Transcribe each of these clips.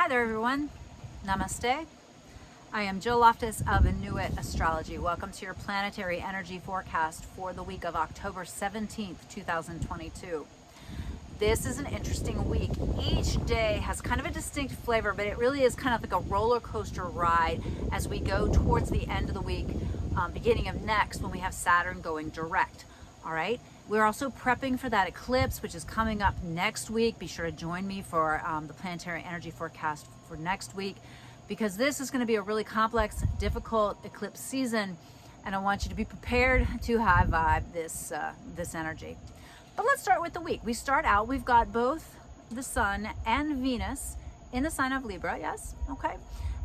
Hi there, everyone. Namaste. I am Jill Loftus of Nuit Astrology. Welcome to your planetary energy forecast for the week of October 17th, 2022. This is an interesting week. Each day has kind of a distinct flavor, but it really is kind of like a roller coaster ride as we go towards the end of the week, beginning of next, when we have Saturn going direct. All right. We're also prepping for that eclipse, which is coming up next week. Be sure to join me for the planetary energy forecast for next week, because this is going to be a really complex, difficult eclipse season, and I want you to be prepared to high vibe this energy. But let's start with the week. We start out, we've got both the Sun and Venus in the sign of Libra, yes? Okay.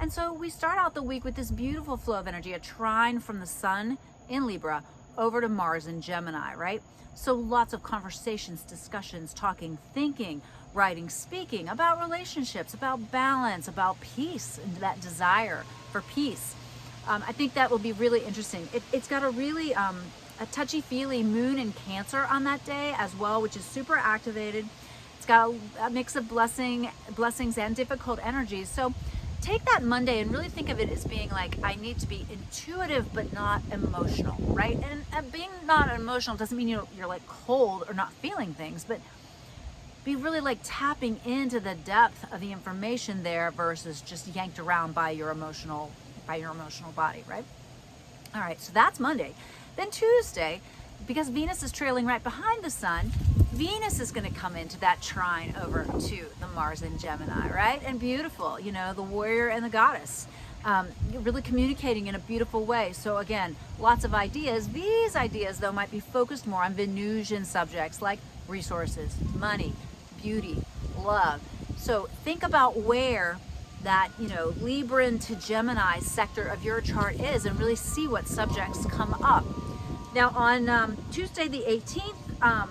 And so we start out the week with this beautiful flow of energy, a trine from the Sun in Libra over to Mars in Gemini, right? So lots of conversations, discussions, talking, thinking, writing, speaking about relationships, about balance, about peace, and that desire for peace. I think that will be really interesting. It's got a really a touchy-feely moon in Cancer on that day as well, which is super activated. It's got a mix of blessings and difficult energies. So take that Monday and really think of it as being like, I need to be intuitive but not emotional, right? And being not emotional doesn't mean you're like cold or not feeling things, but be really like tapping into the depth of the information there versus just yanked around by your emotional body, right? All right, so that's Monday. Then Tuesday, because Venus is trailing right behind the Sun, Venus is going to come into that trine over to the Mars in Gemini, right? And beautiful, you know, the warrior and the goddess. You're really communicating in a beautiful way. So again, lots of ideas. These ideas, though, might be focused more on Venusian subjects like resources, money, beauty, love. So think about where that, you know, Libran to Gemini sector of your chart is and really see what subjects come up. Now on Tuesday the 18th,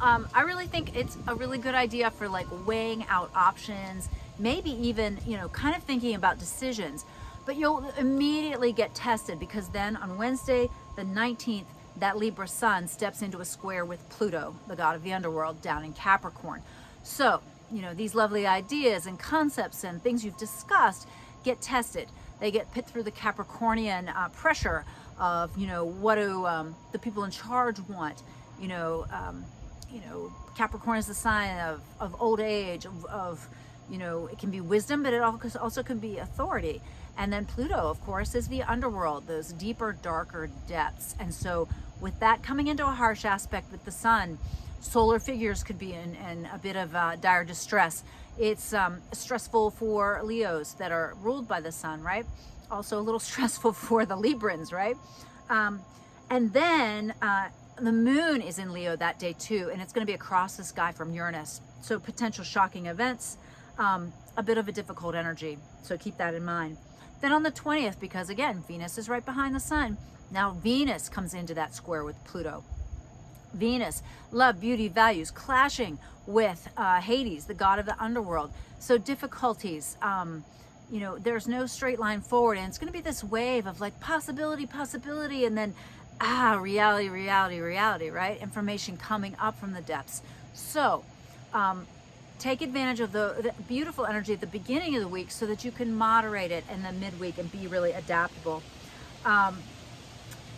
I really think it's a really good idea for like weighing out options, maybe even, you know, kind of thinking about decisions, but you'll immediately get tested because then on Wednesday, the 19th, that Libra Sun steps into a square with Pluto, the god of the underworld, down in Capricorn. So, you know, these lovely ideas and concepts and things you've discussed get tested. They get put through the Capricornian pressure of, you know, what do the people in charge want? You know, Capricorn is the sign of old age, of, you know, it can be wisdom, but it also can be authority. And then Pluto, of course, is the underworld, those deeper, darker depths. And so with that coming into a harsh aspect with the Sun, solar figures could be in a bit of dire distress. It's stressful for Leos that are ruled by the Sun, right? Also a little stressful for the Librans, right? And then the moon is in Leo that day too, and it's going to be across the sky from Uranus. So potential shocking events, a bit of a difficult energy. So keep that in mind. Then on the 20th, because again, Venus is right behind the Sun, now Venus comes into that square with Pluto. Venus, love, beauty, values, clashing with Hades, the god of the underworld. So difficulties, you know, there's no straight line forward, and it's going to be this wave of like possibility, and then reality, right? Information coming up from the depths. So take advantage of the beautiful energy at the beginning of the week so that you can moderate it in the midweek and be really adaptable.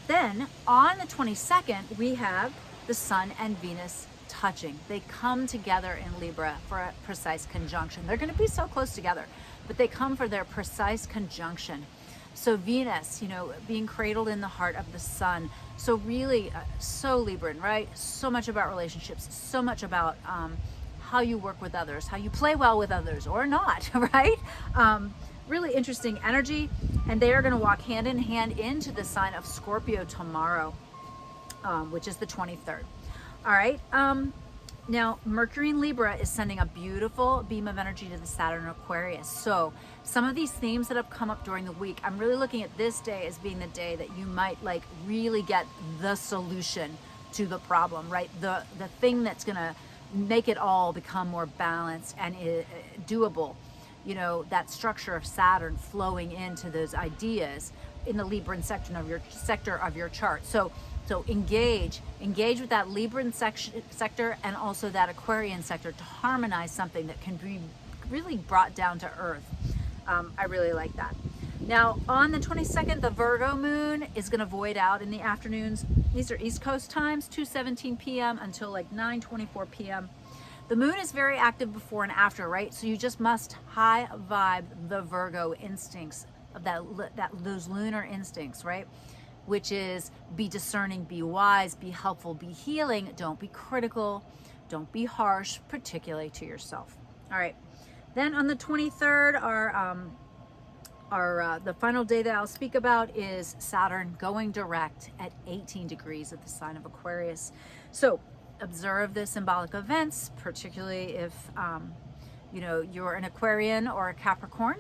Then on the 22nd, we have the Sun and Venus touching. They come together in Libra for a precise conjunction. They're going to be so close together, but they come for their precise conjunction. So Venus, you know, being cradled in the heart of the Sun. So really, so Libran, right? So much about relationships, so much about how you work with others, how you play well with others or not, right? Really interesting energy. And they are going to walk hand in hand into the sign of Scorpio tomorrow, which is the 23rd. All right. Now, Mercury in Libra is sending a beautiful beam of energy to the Saturn in Aquarius. So some of these themes that have come up during the week, I'm really looking at this day as being the day that you might like really get the solution to the problem, right? The thing that's going to make it all become more balanced and doable. You know, that structure of Saturn flowing into those ideas in the Libran sector of your chart. So engage with that Libran sector and also that Aquarian sector to harmonize something that can be really brought down to earth. I really like that. Now on the 22nd, the Virgo moon is going to void out in the afternoons. These are East Coast times, 2:17 p.m. until like 9:24 p.m. The moon is very active before and after, right? So you just must high vibe the Virgo instincts of those lunar instincts, right? Which is be discerning, be wise, be helpful, be healing. Don't be critical. Don't be harsh, particularly to yourself. All right. Then on the 23rd, the final day that I'll speak about is Saturn going direct at 18 degrees of the sign of Aquarius. So observe the symbolic events, particularly if you're an Aquarian or a Capricorn.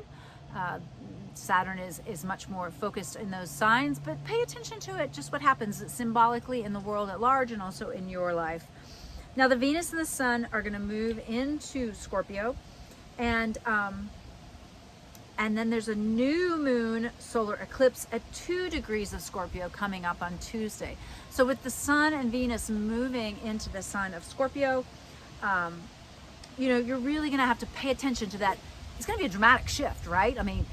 Saturn is much more focused in those signs, but pay attention to it, just what happens symbolically in the world at large and also in your life. Now the Venus and the Sun are going to move into Scorpio, and then there's a new moon solar eclipse at 2 degrees of Scorpio coming up on Tuesday. So with the Sun and Venus moving into the sign of Scorpio, you're really going to have to pay attention to that. It's going to be a dramatic shift, right? I mean,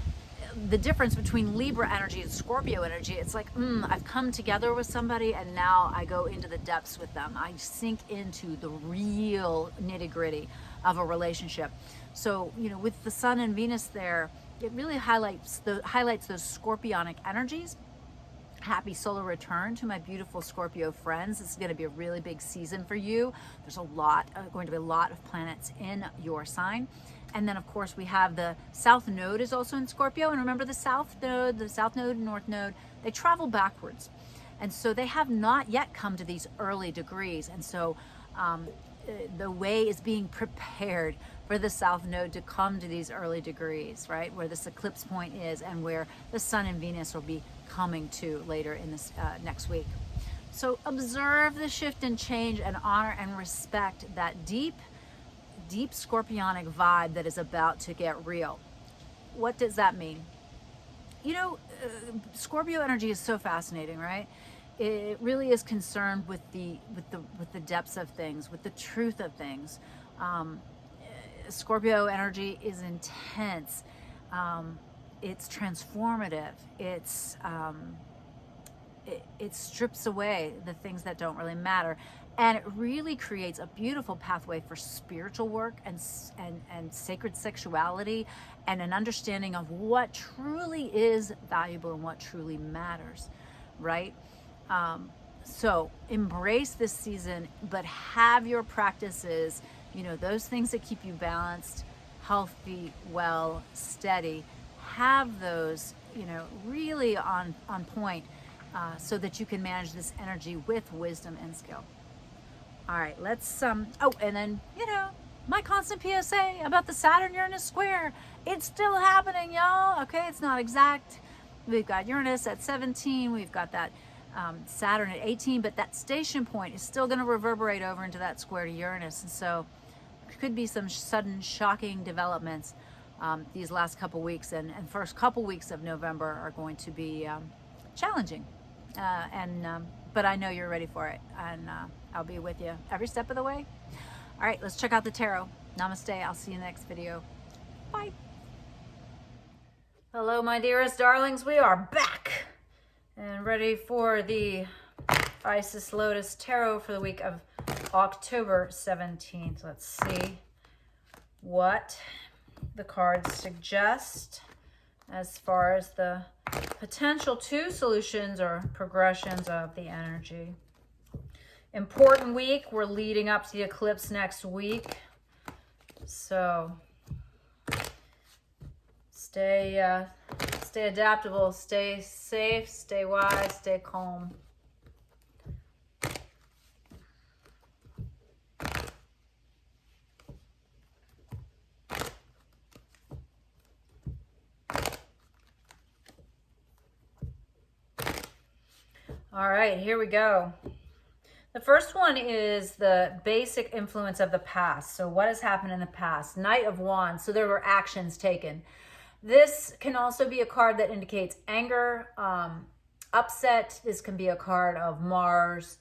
the difference between Libra energy and Scorpio energy, it's like, I've come together with somebody and now I go into the depths with them. I sink into the real nitty-gritty of a relationship. So, with the Sun and Venus there, it really highlights those scorpionic energies. Happy solar return to my beautiful Scorpio friends. This is going to be a really big season for you. There's going to be a lot of planets in your sign. And then of course we have the South Node is also in Scorpio. And remember the South Node and North Node, they travel backwards. And so they have not yet come to these early degrees. And so the way is being prepared for the South Node to come to these early degrees, right? Where this eclipse point is and where the Sun and Venus will be coming to later in this next week. So observe the shift and change and honor and respect that deep scorpionic vibe that is about to get real. What does that mean? Scorpio energy is so fascinating, right? It really is concerned with the depths of things, with the truth of things. Scorpio energy is intense. It's transformative. It strips away the things that don't really matter, and it really creates a beautiful pathway for spiritual work and sacred sexuality and an understanding of what truly is valuable and what truly matters, right? So embrace this season, but have your practices, those things that keep you balanced, healthy, well, steady, have those, really on point, so that you can manage this energy with wisdom and skill. All right, let's, and then, my constant PSA about the Saturn-Uranus square. It's still happening, y'all. Okay, it's not exact. We've got Uranus at 17. We've got that Saturn at 18, but that station point is still going to reverberate over into that square to Uranus. And so there could be some sudden shocking developments these last couple weeks, and first couple weeks of November are going to be challenging. But I know you're ready for it, and I'll be with you every step of the way. All right, let's check out the tarot. Namaste. I'll see you in the next video. Bye. Hello, my dearest darlings. We are back and ready for the Isis Lotus Tarot for the week of October 17th. Let's see what the cards suggest as far as the potential two solutions or progressions of the energy. Important week. We're leading up to the eclipse next week. So stay adaptable, stay safe, stay wise, stay calm. All right, here we go. The first one is the basic influence of the past. So what has happened in the past? Knight of Wands. So there were actions taken. This can also be a card that indicates anger, upset. This can be a card of Mars,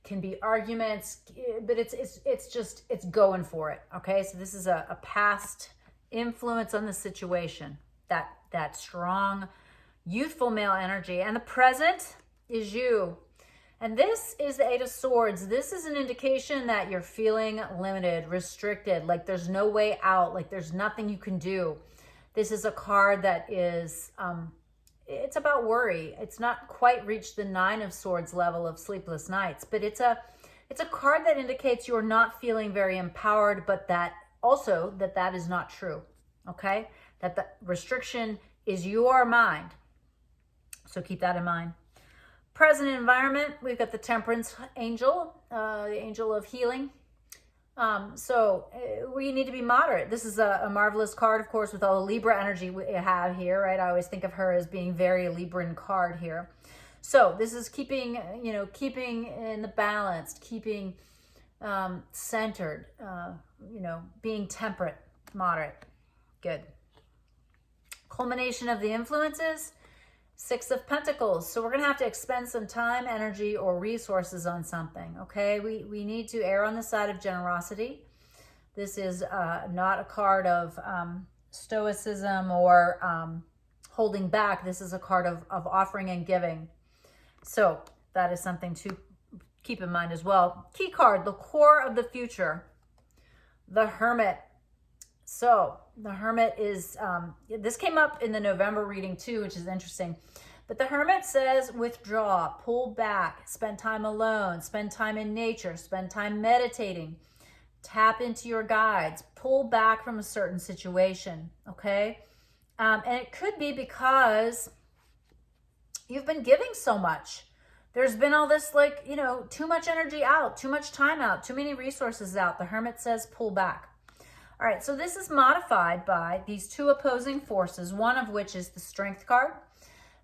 can be arguments, but it's going for it. Okay, so this is a past influence on the situation, that strong, youthful male energy, and the present is you. And this is the Eight of Swords. This is an indication that you're feeling limited, restricted, like there's no way out, like there's nothing you can do. This is a card that is, it's about worry. It's not quite reached the Nine of Swords level of sleepless nights, but it's a card that indicates you're not feeling very empowered, but that also that is not true, okay? That the restriction is your mind. So keep that in mind. Present environment, we've got the Temperance Angel, the Angel of Healing. So we need to be moderate. This is a marvelous card, of course, with all the Libra energy we have here, right? I always think of her as being very Libran card here. So this is keeping, keeping in the balanced, keeping centered, being temperate, moderate. Good. Culmination of the influences. Six of Pentacles. So we're going to have to expend some time, energy, or resources on something, okay? We need to err on the side of generosity. This is not a card of stoicism or holding back. This is a card of offering and giving. So that is something to keep in mind as well. Key card, the core of the future. The Hermit. So the Hermit is, this came up in the November reading too, which is interesting. But the Hermit says withdraw, pull back, spend time alone, spend time in nature, spend time meditating, tap into your guides, pull back from a certain situation, okay? And it could be because you've been giving so much. There's been all this too much energy out, too much time out, too many resources out. The Hermit says pull back. All right, so this is modified by these two opposing forces, one of which is the Strength card.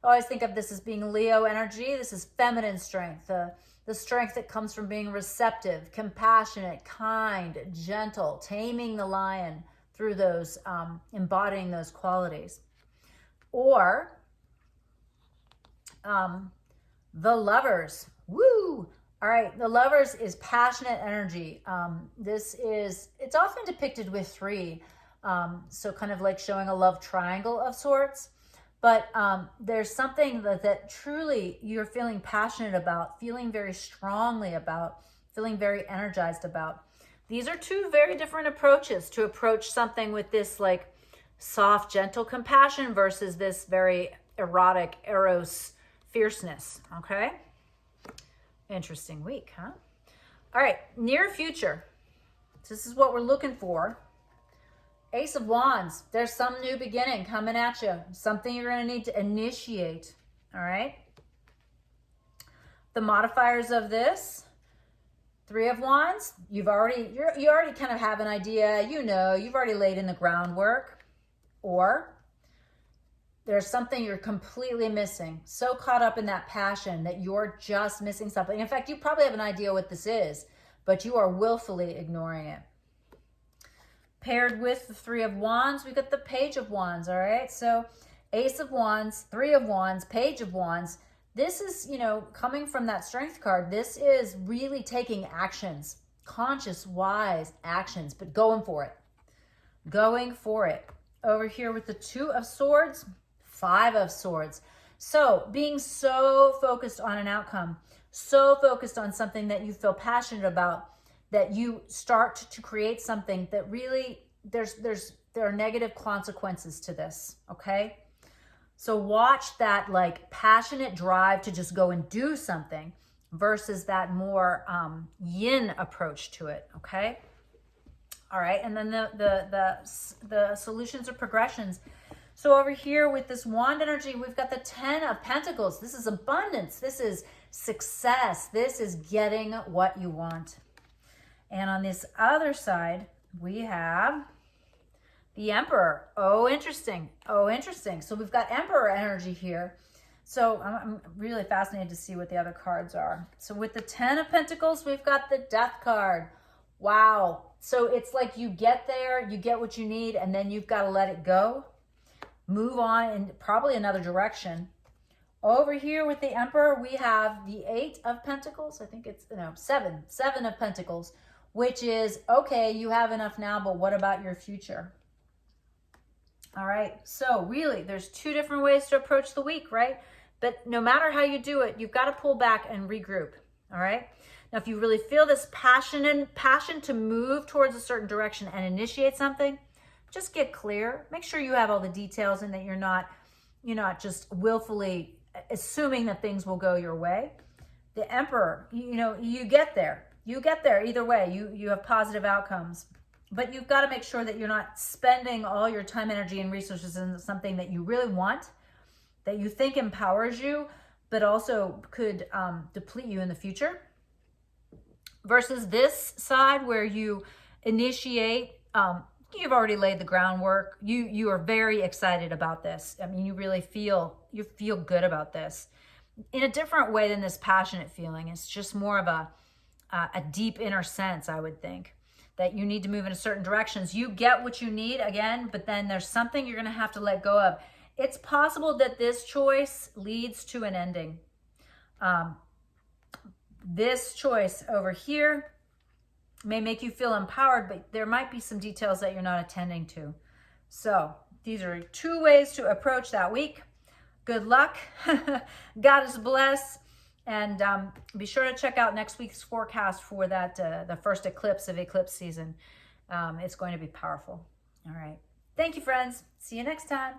I always think of this as being Leo energy. This is feminine strength, the strength that comes from being receptive, compassionate, kind, gentle, taming the lion through those, embodying those qualities. Or the Lovers. Woo! All right, the Lovers is passionate energy. It's often depicted with three, so kind of like showing a love triangle of sorts. But there's something that truly you're feeling passionate about, feeling very strongly about, feeling very energized about. These are two very different approaches to approach something with this like soft, gentle compassion versus this very erotic, eros fierceness, okay? Interesting week, huh? All right, near future. This is what we're looking for. Ace of Wands. There's some new beginning coming at you. Something you're going to need to initiate. All right. The modifiers of this. Three of Wands. You already kind of have an idea. You've already laid in the groundwork. Or there's something you're completely missing. So caught up in that passion that you're just missing something. In fact, you probably have an idea what this is, but you are willfully ignoring it. Paired with the Three of Wands, we got the Page of Wands, all right? So Ace of Wands, Three of Wands, Page of Wands. This is, coming from that Strength card, this is really taking actions, conscious, wise actions, but going for it. Going for it. Over here with the Two of Swords, Five of Swords. So being so focused on an outcome, so focused on something that you feel passionate about, that you start to create something that really, there are negative consequences to this, okay? So watch that like passionate drive to just go and do something versus that more yin approach to it, okay? All right, and then the solutions or progressions. So over here with this wand energy, we've got the 10 of Pentacles. This is abundance. This is success. This is getting what you want. And on this other side, we have the Emperor. Oh, interesting. Oh, interesting. So we've got Emperor energy here. So I'm really fascinated to see what the other cards are. So with the 10 of Pentacles, we've got the Death card. Wow. So it's like you get there, you get what you need, and then you've got to let it go. Move on in probably another direction. Over here with the Emperor, we have the 8 of Pentacles. I think it's, no, 7 of Pentacles, which is, okay, you have enough now, but what about your future? All right, so really, there's 2 different ways to approach the week, right? But no matter how you do it, you've got to pull back and regroup, all right? Now, if you really feel this passion to move towards a certain direction and initiate something, just get clear. Make sure you have all the details and that you're not just willfully assuming that things will go your way. The Emperor, you get there. You get there either way. You have positive outcomes. But you've got to make sure that you're not spending all your time, energy, and resources in something that you really want, that you think empowers you, but also could deplete you in the future. Versus this side where you initiate, you've already laid the groundwork. You are very excited about this. I mean, you really feel good about this in a different way than this passionate feeling. It's just more of a deep inner sense, I would think, that you need to move in certain directions. You get what you need again, but then there's something you're going to have to let go of. It's possible that this choice leads to an ending. This choice over here may make you feel empowered, but there might be some details that you're not attending to. So these are 2 ways to approach that week. Good luck. God is bless. And be sure to check out next week's forecast for that the first eclipse of eclipse season. It's going to be powerful. All right. Thank you, friends. See you next time.